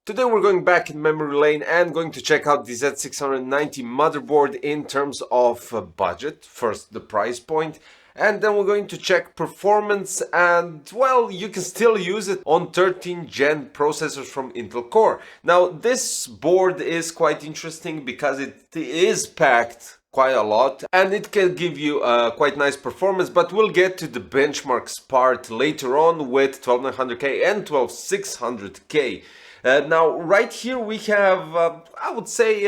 Today we're going back in memory lane and going to check out the Z690 motherboard in terms of budget. First the price point, and then we're going to check performance, and well, you can still use it on 13th gen processors from Intel Core. Now this board is quite interesting because it is packed quite a lot and it can give you quite nice performance, but we'll get to the benchmarks part later on with 12900K and 12600K. Now right here we have, I would say,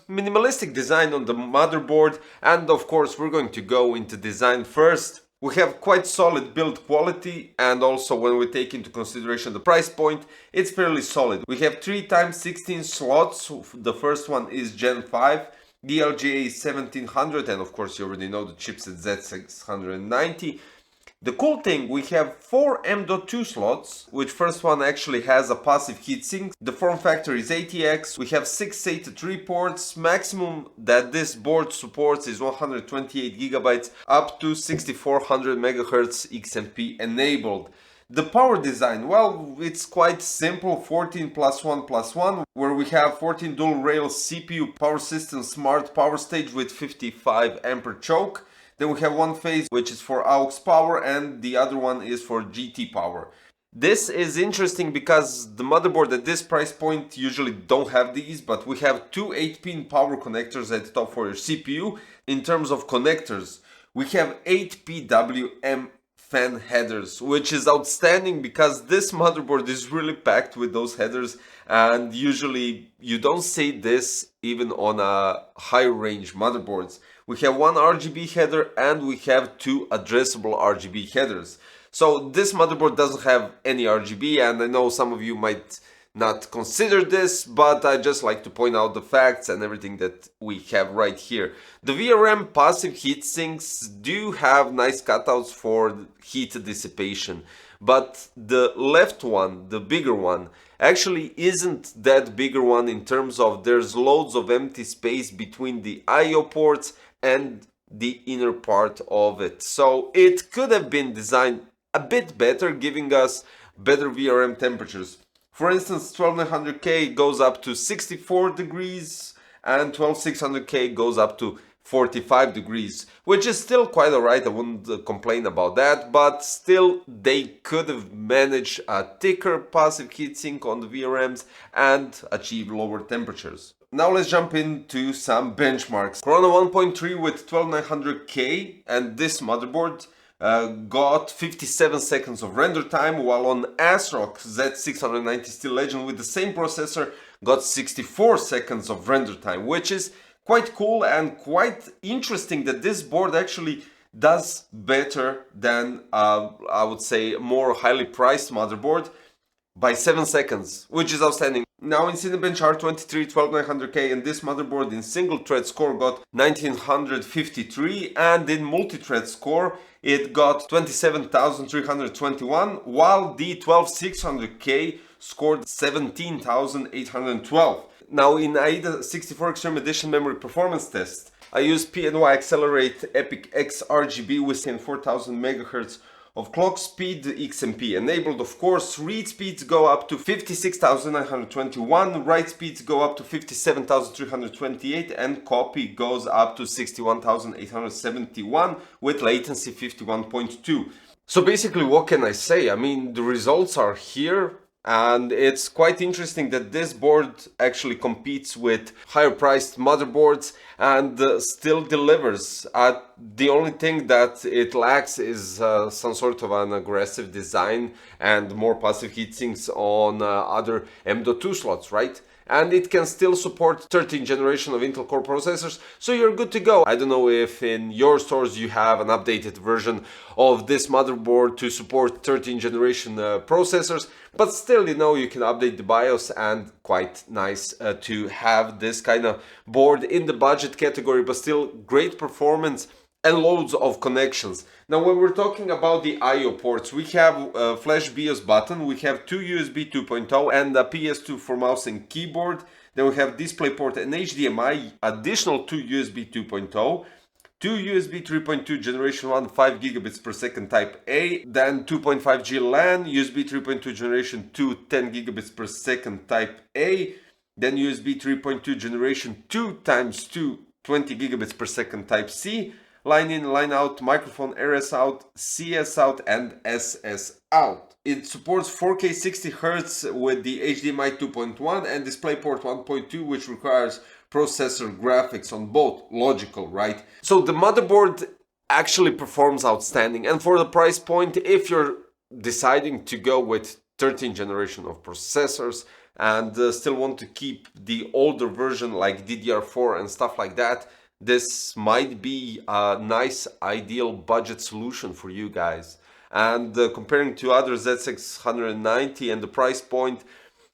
minimalistic design on the motherboard, and of course we're going to go into design first. We have quite solid build quality, and also when we take into consideration the price point, it's fairly solid. We have 3x16 slots. The first one is Gen 5, the LGA 1700, and of course you already know the chipset Z690. The cool thing, we have 4 M.2 slots, which first one actually has a passive heatsink. The form factor is ATX. We have 6 SATA 3 ports. Maximum that this board supports is 128 GB up to 6400 MHz XMP enabled. The power design, well, it's quite simple, 14 plus 1 plus 1, where we have 14 dual rail CPU power system smart power stage with 55 ampere choke. Then we have one phase which is for aux power and the other one is for GT power. This is interesting because the motherboard at this price point usually don't have these, but we have two 8-pin power connectors at the top for your CPU. In terms of connectors, we have 8 PWM fan headers, which is outstanding because this motherboard is really packed with those headers, and usually you don't see this even on a high range motherboards. We have one RGB header and we have two addressable RGB headers. So this motherboard doesn't have any RGB, and I know some of you might not consider this, but I just like to point out the facts and everything that we have right here. The VRM passive heat sinks do have nice cutouts for heat dissipation, but the left one, the bigger one, actually isn't that bigger one in terms of there's loads of empty space between the IO ports and the inner part of it. So it could have been designed a bit better, giving us better VRM temperatures. For instance, 12900K goes up to 64 degrees and 12600K goes up to 45 degrees, which is still quite alright, I wouldn't complain about that, but still they could have managed a thicker passive heatsink on the VRMs and achieve lower temperatures. Now let's jump into some benchmarks. Corona 1.3 with 12900K and this motherboard got 57 seconds of render time, while on ASRock Z690 Steel Legend with the same processor got 64 seconds of render time, which is quite cool and quite interesting that this board actually does better than I would say more highly priced motherboard by 7 seconds, which is outstanding. Now in Cinebench R23 12900K and this motherboard in single thread score got 1953, and in multi-thread score it got 27,321, while the 12600K scored 17,812. Now in AIDA 64 Extreme Edition memory performance test, I used PNY Accelerate Epic X RGB within 4000 MHz of clock speed, XMP enabled. Of course, read speeds go up to 56,921, write speeds go up to 57,328, and copy goes up to 61,871 with latency 51.2. So basically, what can I say? I mean, the results are here. And it's quite interesting that this board actually competes with higher priced motherboards and still delivers. The only thing that it lacks is some sort of an aggressive design and more passive heatsinks on other M.2 slots, right? And it can still support 13th generation of Intel Core processors, so you're good to go. I don't know if in your stores you have an updated version of this motherboard to support 13th generation processors, but still, you know, you can update the BIOS, and quite nice to have this kind of board in the budget category, but still great performance and loads of connections. Now when we're talking about the IO ports, we have a flash BIOS button, we have two USB 2.0 and a PS2 for mouse and keyboard, then we have DisplayPort and HDMI, additional two USB 2.0, two USB 3.2 generation 1 5 gigabits per second type A, then 2.5G LAN, USB 3.2 generation 2 10 gigabits per second type A, then USB 3.2 generation 2 times 2 20 gigabits per second type C, line in, line out, microphone, RS out, CS out, and SS out. It supports 4K 60 Hz with the HDMI 2.1 and DisplayPort 1.2, which requires processor graphics on both. Logical, right? So the motherboard actually performs outstanding, and for the price point, if you're deciding to go with 13th generation of processors and still want to keep the older version like DDR4 and stuff like that, this might be a nice ideal budget solution for you guys. And comparing to other Z690 and the price point,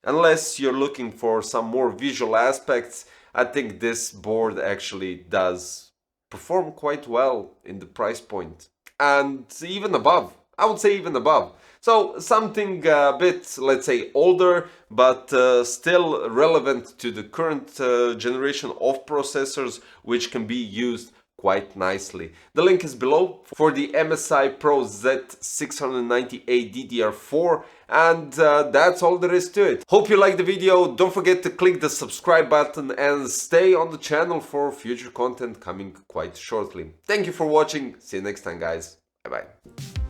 unless you're looking for some more visual aspects, I think this board actually does perform quite well in the price point. And even above, I would say even above. So something a bit, let's say, older, but still relevant to the current generation of processors, which can be used quite nicely. The link is below for the MSI PRO Z690-A DDR4, and that's all there is to it. Hope you liked the video. Don't forget to click the subscribe button and stay on the channel for future content coming quite shortly. Thank you for watching. See you next time, guys. Bye bye.